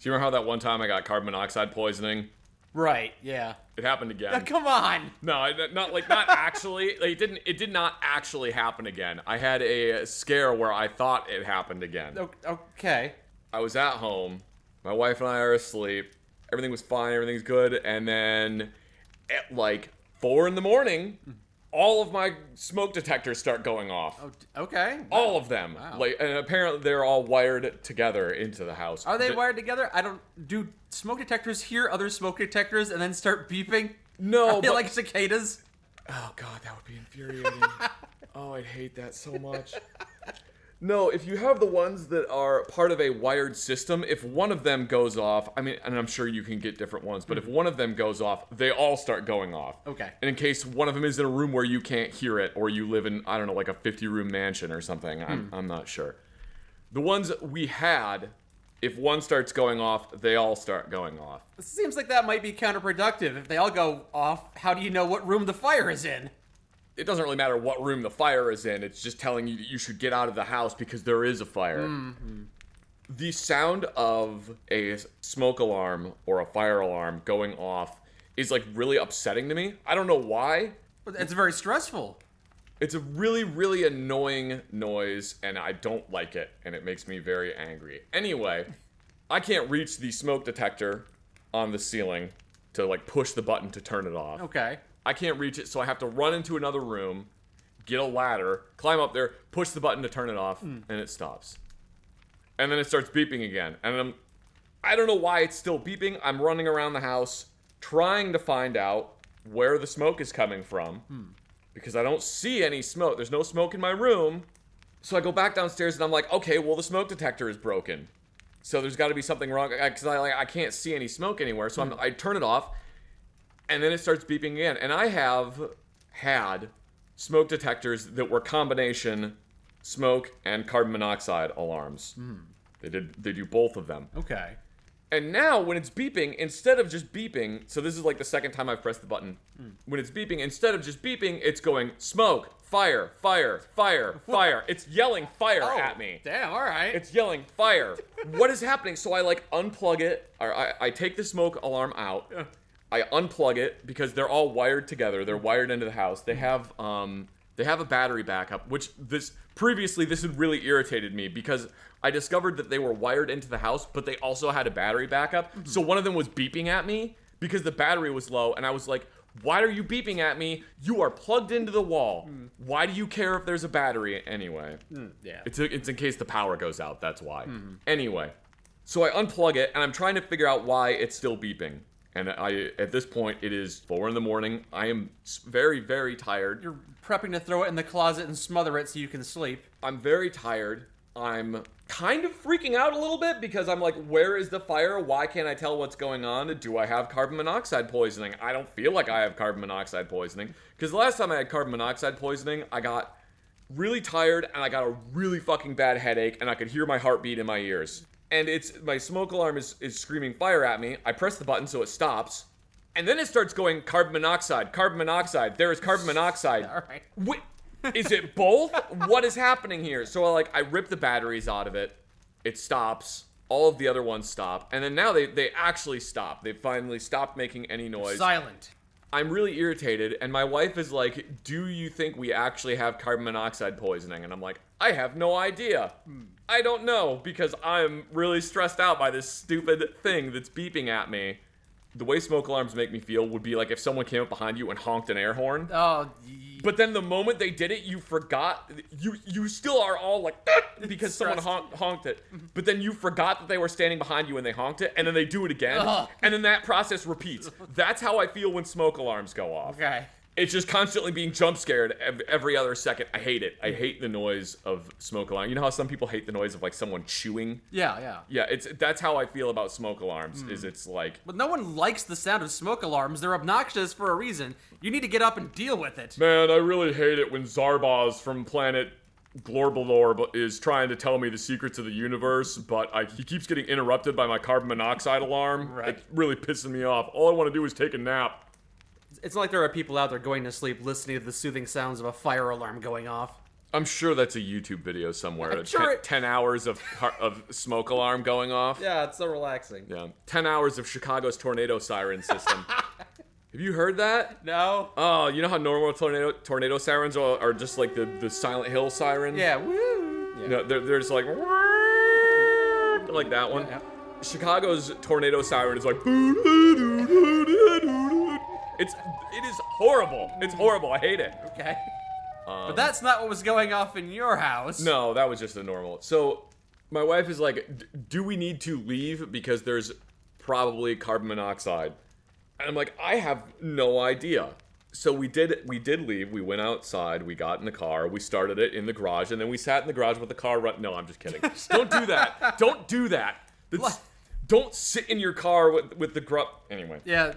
you remember how that one time I got carbon monoxide poisoning? Right, yeah. It happened again. Come on! No, not actually. Like, it did not actually happen again. I had a scare where I thought it happened again. Okay. I was at home. My wife and I are asleep. Everything was fine. Everything's good. And then at like 4 a.m, all of my smoke detectors start going off. Oh, okay. All of them. Wow. Like, and apparently they're all wired together into the house. Are they wired together? Do smoke detectors hear other smoke detectors and then start beeping? No, Are they like cicadas? Oh god, that would be infuriating. Oh, I'd hate that so much. No, if you have the ones that are part of a wired system, if one of them goes off, I mean, and I'm sure you can get different ones, but if one of them goes off, they all start going off. Okay. And in case one of them is in a room where you can't hear it, or you live in, I don't know, like a 50-room mansion or something, I'm not sure. The ones we had, if one starts going off, they all start going off. It seems like that might be counterproductive. If they all go off, how do you know what room the fire is in? It doesn't really matter what room the fire is in. It's just telling you that you should get out of the house because there is a fire. Mm-hmm. The sound of a smoke alarm or a fire alarm going off is like really upsetting to me. I don't know why. It's very stressful. It's a really, really annoying noise, and I don't like it, and it makes me very angry. Anyway, I can't reach the smoke detector on the ceiling to like push the button to turn it off. Okay. I can't reach it, so I have to run into another room, get a ladder, climb up there, push the button to turn it off, and it stops. And then it starts beeping again. And I don't know why it's still beeping. I'm running around the house trying to find out where the smoke is coming from. Because I don't see any smoke. There's no smoke in my room. So I go back downstairs and I'm like, okay, well the smoke detector is broken. So there's got to be something wrong because I can't see any smoke anywhere. So I turn it off. And then it starts beeping again. And I have had smoke detectors that were combination smoke and carbon monoxide alarms. They do both of them. Okay. And now when it's beeping, instead of just beeping, so this is like the second time I've pressed the button. When it's beeping, instead of just beeping, it's going smoke, fire, fire, fire, fire. It's yelling fire at me. Damn, all right. It's yelling fire. What is happening? So I like unplug it, or I take the smoke alarm out. I unplug it because they're all wired together. They're wired into the house. They have a battery backup, which this had really irritated me because I discovered that they were wired into the house, but they also had a battery backup. So one of them was beeping at me because the battery was low, and I was like, why are you beeping at me? You are plugged into the wall. Why do you care if there's a battery anyway? Yeah. It's in case the power goes out, that's why. Anyway, so I unplug it, and I'm trying to figure out why it's still beeping. And at this point, it is 4 a.m. I am very, very tired. You're prepping to throw it in the closet and smother it so you can sleep. I'm very tired. I'm kind of freaking out a little bit because I'm like, where is the fire? Why can't I tell what's going on? Do I have carbon monoxide poisoning? I don't feel like I have carbon monoxide poisoning. Because the last time I had carbon monoxide poisoning, I got really tired and I got a really fucking bad headache and I could hear my heartbeat in my ears. And my smoke alarm is screaming fire at me. I press the button so it stops. And then it starts going carbon monoxide, carbon monoxide. There is carbon monoxide. All right. Wait, is it both? What is happening here? So I rip the batteries out of it. It stops. All of the other ones stop. And then now they actually stop. They finally stopped making any noise. Silent. I'm really irritated, and my wife is like, do you think we actually have carbon monoxide poisoning? And I'm like, I have no idea. I don't know, because I'm really stressed out by this stupid thing that's beeping at me. The way smoke alarms make me feel would be like if someone came up behind you and honked an air horn. Oh, But then the moment they did it, you forgot. You still are all like, because someone honked it. But then you forgot that they were standing behind you when they honked it, and then they do it again. And then that process repeats. That's how I feel when smoke alarms go off. okay. It's just constantly being jump scared every other second. I hate it. I hate the noise of smoke alarm. You know how some people hate the noise of like someone chewing? Yeah. Yeah, that's how I feel about smoke alarms. Is it's like, But no one likes the sound of smoke alarms. They're obnoxious for a reason. You need to get up and deal with it. man, I really hate it when Zarboz from planet Glorbalor is trying to tell me the secrets of the universe, but he keeps getting interrupted by my carbon monoxide alarm. Right. It's really pissing me off. All I want to do is take a nap. It's not like there are people out there going to sleep listening to the soothing sounds of a fire alarm going off. I'm sure that's a YouTube video somewhere. I'm sure 10 hours of smoke alarm going off. Yeah, it's so relaxing. Yeah. 10 hours of Chicago's tornado siren system. Have you heard that? No. Oh, you know how normal tornado sirens are just like the Silent Hill siren? Yeah. Woo. Yeah. No, they're just like that one. Yeah. Chicago's tornado siren is like it is horrible. It's horrible. I hate it. Okay. But that's not what was going off in your house. No, that was just a normal. So my wife is like, do we need to leave because there's probably carbon monoxide? And I'm like, I have no idea. So we did leave. We went outside. We got in the car. We started it in the garage, and then we sat in the garage with the car run. No, I'm just kidding. Don't do that. Don't do that. Don't sit in your car with the grub. Anyway. Yeah,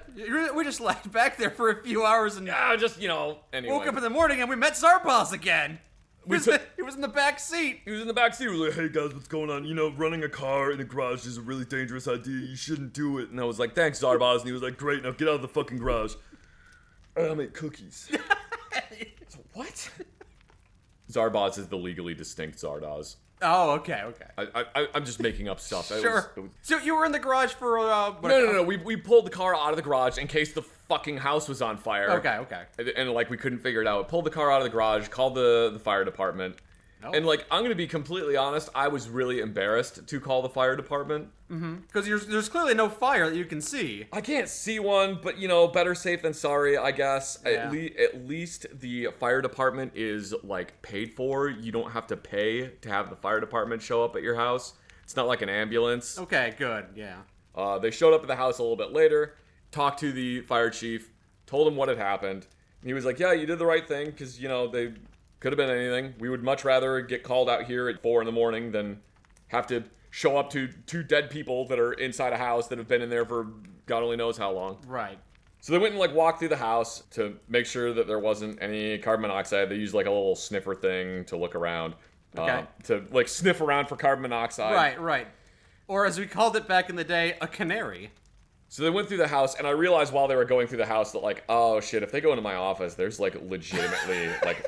we just left back there for a few hours and anyway. woke up in the morning and we met Zarpaz again. He was in the back seat. He was in the back seat. He was like, hey guys, what's going on? You know, running a car in a garage is a really dangerous idea. You shouldn't do it. And I was like, thanks, Zarpaz. And he was like, great, now get out of the fucking garage. I'll make cookies. So, what? Zarbaz is the legally distinct Zardoz. Oh, okay. I'm just making up stuff. Sure. So you were in the garage for No. We pulled the car out of the garage in case the fucking house was on fire. Okay. And like we couldn't figure it out. Pulled the car out of the garage, called the fire department. Oh. And like I'm gonna be completely honest, I was really embarrassed to call the fire department. Because there's clearly no fire that you can see. I can't see one, but you know, better safe than sorry, I guess. Yeah. At least the fire department is like paid for. You don't have to pay to have the fire department show up at your house. It's not like an ambulance. Okay, good. Yeah. They showed up at the house a little bit later, talked to the fire chief, told him what had happened. And he was like, yeah, you did the right thing, because, you know, they could have been anything. We would much rather get called out here at 4 a.m. than have to show up to 2 dead people that are inside a house that have been in there for God only knows how long. Right. So they went and like walked through the house to make sure that there wasn't any carbon monoxide. They used like a little sniffer thing to look around. Okay. To like sniff around for carbon monoxide. Right. Or as we called it back in the day, a canary. So they went through the house, and I realized while they were going through the house that like, oh shit, if they go into my office, there's like legitimately like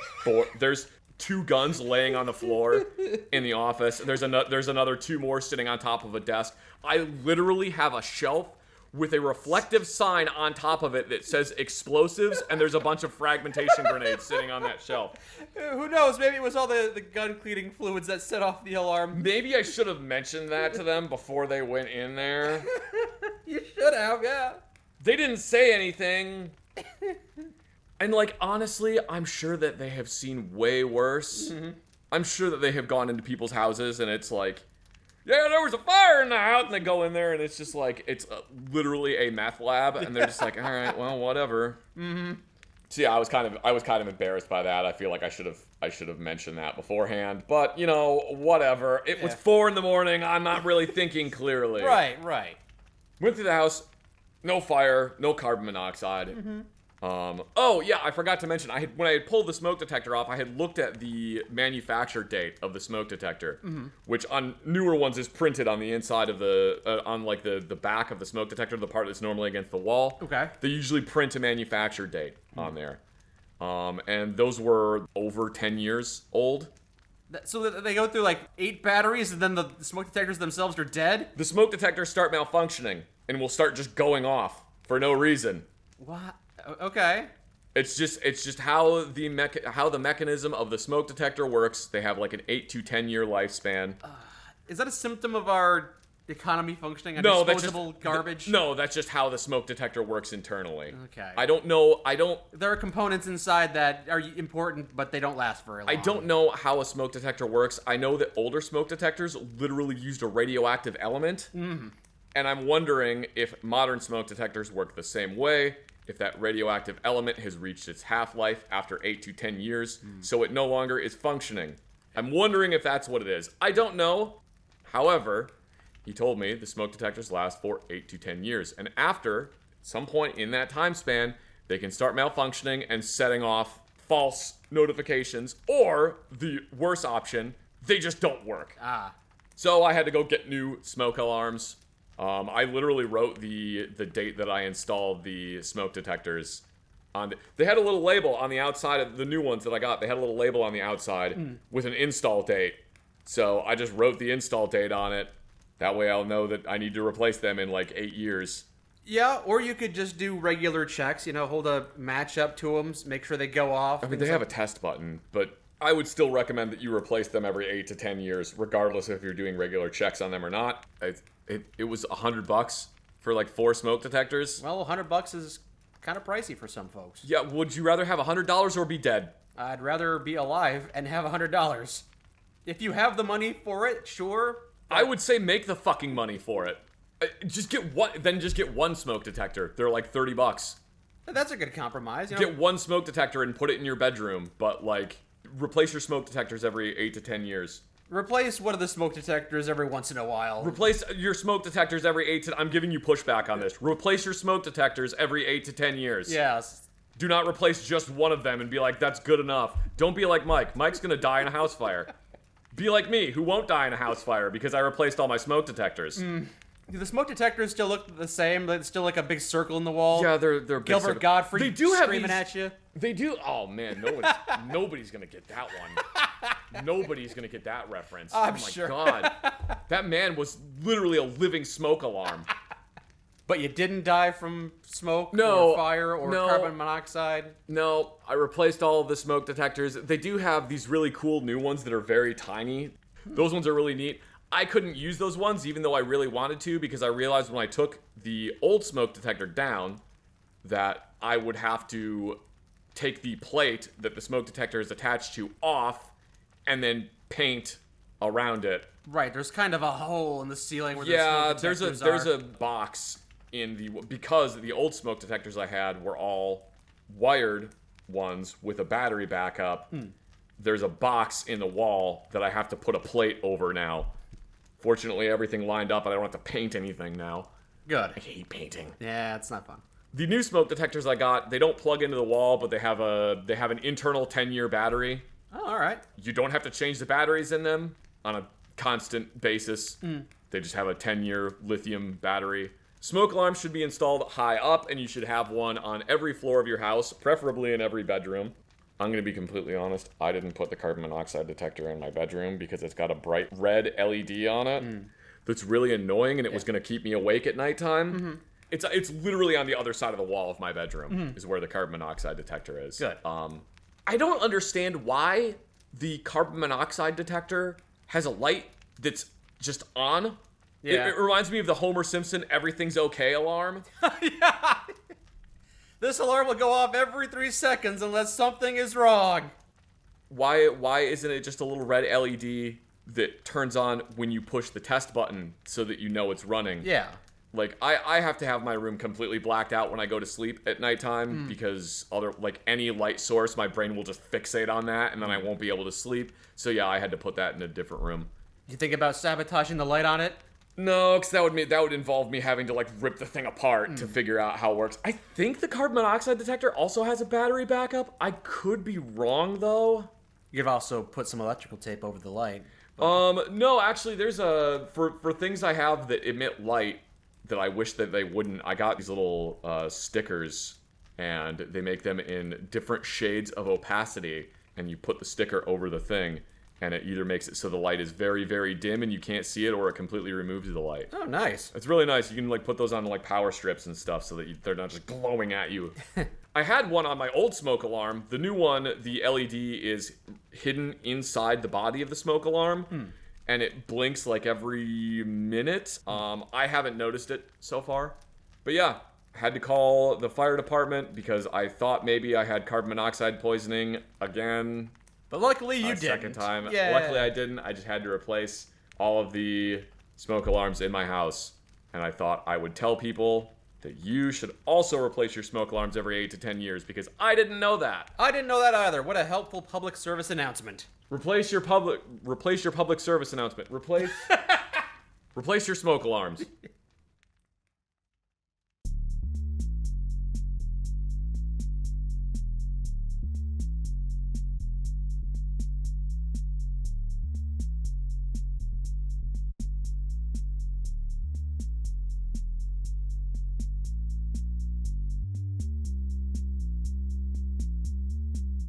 there's 2 guns laying on the floor in the office. There's another 2 more sitting on top of a desk. I literally have a shelf with a reflective sign on top of it that says explosives, and there's a bunch of fragmentation grenades sitting on that shelf. Who knows? Maybe it was all the gun cleaning fluids that set off the alarm. Maybe I should have mentioned that to them before they went in there. You should have, yeah. They didn't say anything. And like, honestly, I'm sure that they have seen way worse. Mm-hmm. I'm sure that they have gone into people's houses and it's like, yeah, there was a fire in the house, and they go in there and it's just like, it's literally a meth lab, and they're just like, all right, well, whatever. Mm-hmm. So yeah, I was kind of embarrassed by that. I feel like I should have mentioned that beforehand, but you know, whatever. It was 4 a.m. I'm not really thinking clearly. Right. Went through the house, no fire, no carbon monoxide. Mm-hmm. Oh yeah, I forgot to mention, when I had pulled the smoke detector off, I had looked at the manufacture date of the smoke detector, which on newer ones is printed on the inside of on like the back of the smoke detector, the part that's normally against the wall. Okay. They usually print a manufacture date on there. And those were over 10 years old. So they go through like 8 batteries, and then the smoke detectors themselves are dead? The smoke detectors start malfunctioning, and will start just going off for no reason. What? Okay. It's just how the mechanism of the smoke detector works. They have like an 8 to 10 year lifespan. Is that a symptom of our economy functioning on No, disposable garbage? No, that's just how the smoke detector works internally. Okay. I don't know. There are components inside that are important, but they don't last very long. I don't know how a smoke detector works. I know that older smoke detectors literally used a radioactive element. Mm-hmm. And I'm wondering if modern smoke detectors work the same way. If that radioactive element has reached its half-life after 8 to 10 years, so it no longer is functioning. I'm wondering if that's what it is. I don't know. However, he told me the smoke detectors last for 8 to 10 years. And after some point in that time span, they can start malfunctioning and setting off false notifications. Or, the worse option, they just don't work. So I had to go get new smoke alarms. I literally wrote the date that I installed the smoke detectors They had a little label on the outside of the new ones that I got. They had a little label on the outside with an install date. So I just wrote the install date on it. That way I'll know that I need to replace them in like 8 years. Yeah, or you could just do regular checks, hold a match up to them, make sure they go off. I mean, they have a test button, but I would still recommend that you replace them every 8 to 10 years, regardless if you're doing regular checks on them or not. It was $100 for like 4 smoke detectors. Well, $100 is kind of pricey for some folks. Yeah, would you rather have $100 or be dead? I'd rather be alive and have $100. If you have the money for it, sure. I would say make the fucking money for it. Just get one smoke detector. They're like $30. That's a good compromise. Get one smoke detector and put it in your bedroom, but like replace your smoke detectors every 8 to 10 years. Replace one of the smoke detectors every once in a while. Replace your smoke detectors every 8 to... I'm giving you pushback on this. Replace your smoke detectors every 8 to 10 years. Yes. Do not replace just one of them and be like, that's good enough. Don't be like Mike. Mike's gonna die in a house fire. Be like me, who won't die in a house fire because I replaced all my smoke detectors. Do the smoke detectors still look the same? It's still like a big circle in the wall? Yeah, they're big Gilbert Godfrey they do have screaming these, at you? They do. Oh, man, nobody's gonna get that one. Nobody's gonna get that reference. I'm oh my sure. God. That man was literally a living smoke alarm. But you didn't die from smoke No, or fire or no. carbon monoxide? No, I replaced all of the smoke detectors. They do have these really cool new ones that are very tiny. Those ones are really neat. I couldn't use those ones even though I really wanted to because I realized when I took the old smoke detector down that I would have to take the plate that the smoke detector is attached to off and then paint around it. Right, there's kind of a hole in the ceiling where the Yeah, smoke detectors there's are. a box in because the old smoke detectors I had were all wired ones with a battery backup. There's a box in the wall that I have to put a plate over now. Fortunately, everything lined up and I don't have to paint anything now. Good. I hate painting. Yeah, it's not fun. The new smoke detectors I got, they don't plug into the wall, but they have an internal 10-year battery. Oh, all right. You don't have to change the batteries in them on a constant basis. They just have a 10-year lithium battery. Smoke alarms should be installed high up, and you should have one on every floor of your house, preferably in every bedroom. I'm going to be completely honest, I didn't put the carbon monoxide detector in my bedroom because it's got a bright red LED on it that's really annoying, and it was going to keep me awake at nighttime. It's literally on the other side of the wall of my bedroom is where the carbon monoxide detector is. Good. I don't understand why the carbon monoxide detector has a light that's just on. Yeah. It reminds me of the Homer Simpson "Everything's Okay" alarm. Yeah. This alarm will go off every 3 seconds unless something is wrong. Why isn't it just a little red LED that turns on when you push the test button so that you know it's running? Yeah. Like, I have to have my room completely blacked out when I go to sleep at nighttime because any light source, my brain will just fixate on that and then I won't be able to sleep. So yeah, I had to put that in a different room. You think about sabotaging the light on it? No, because that would involve me having to rip the thing apart to figure out how it works. I think the carbon monoxide detector also has a battery backup. I could be wrong though. You could also put some electrical tape over the light. No, actually, there's for things I have that emit light that I wish that they wouldn't. I got these little stickers, and they make them in different shades of opacity, and you put the sticker over the thing. And it either makes it so the light is very, very dim and you can't see it, or it completely removes the light. Oh, nice. It's really nice. You can put those on power strips and stuff so that they're not just glowing at you. I had one on my old smoke alarm. The new one, the LED is hidden inside the body of the smoke alarm, and it blinks every minute. I haven't noticed it so far, but yeah. I had to call the fire department because I thought maybe I had carbon monoxide poisoning again. But luckily you didn't. Second time. Yeah. Luckily I didn't. I just had to replace all of the smoke alarms in my house. And I thought I would tell people that you should also replace your smoke alarms every 8 to 10 years because I didn't know that. I didn't know that either. What a helpful public service announcement. Replace your public service announcement. Replace your smoke alarms.